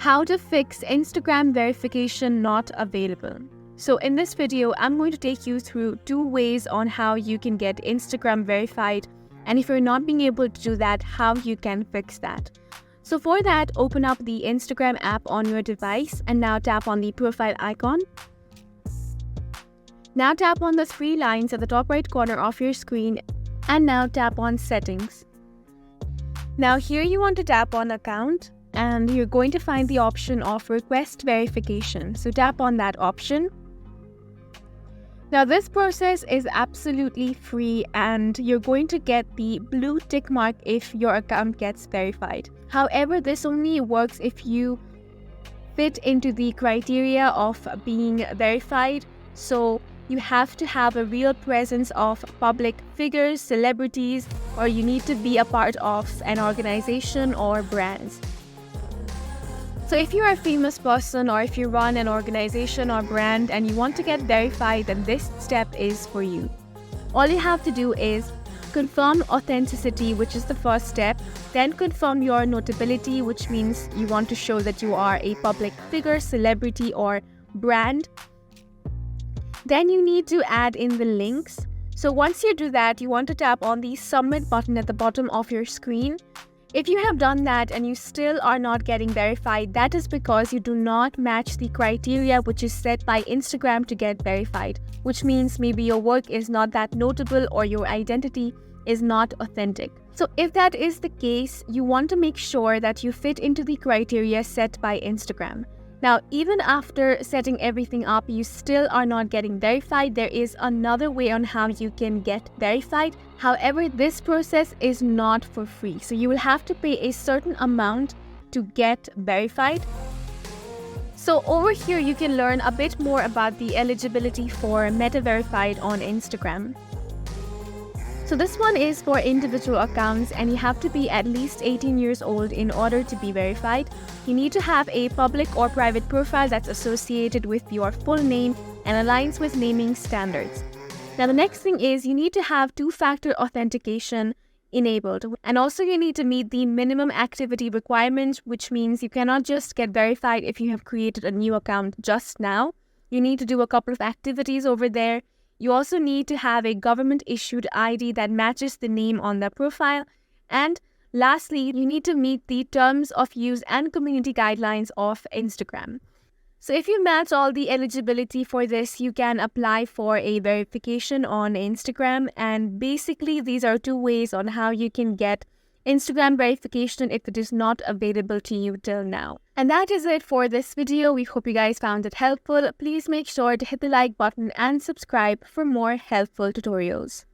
How to fix Instagram verification not available. So in this video, I'm going to take you through 2 ways on how you can get Instagram verified, and if you're not being able to do that, how you can fix that. So for that, open up the Instagram app on your device and now tap on the profile icon. Now tap on the 3 lines at the top right corner of your screen and now tap on settings. Now here you want to tap on account and you're going to find the option of request verification. So tap on that option. Now this process is absolutely free and you're going to get the blue tick mark if your account gets verified. However, this only works if you fit into the criteria of being verified. So you have to have a real presence of public figures, celebrities, or you need to be a part of an organization or brands. So if you're a famous person or if you run an organization or brand and you want to get verified, then this step is for you. All you have to do is confirm authenticity, which is the first step, then confirm your notability, which means you want to show that you are a public figure, celebrity, or brand. Then you need to add in the links. So once you do that, you want to tap on the submit button at the bottom of your screen. If you have done that and you still are not getting verified, that is because you do not match the criteria which is set by Instagram to get verified, which means maybe your work is not that notable or your identity is not authentic. So if that is the case, you want to make sure that you fit into the criteria set by Instagram. Now, even after setting everything up, you still are not getting verified. There is another way on how you can get verified. However, this process is not for free. So you will have to pay a certain amount to get verified. So over here, you can learn a bit more about the eligibility for Meta Verified on Instagram. So this one is for individual accounts and you have to be at least 18 years old in order to be verified. You need to have a public or private profile that's associated with your full name and aligns with naming standards. Now the next thing is you need to have 2-factor authentication enabled, and also you need to meet the minimum activity requirement, which means you cannot just get verified if you have created a new account just now. You need to do a couple of activities over there. You also need to have a government-issued ID that matches the name on the profile. And lastly, you need to meet the terms of use and community guidelines of Instagram. So if you match all the eligibility for this, you can apply for a verification on Instagram. And basically, these are 2 ways on how you can get Instagram verification if it is not available to you till now. And that is it for this video. We hope you guys found it helpful. Please make sure to hit the like button and subscribe for more helpful tutorials.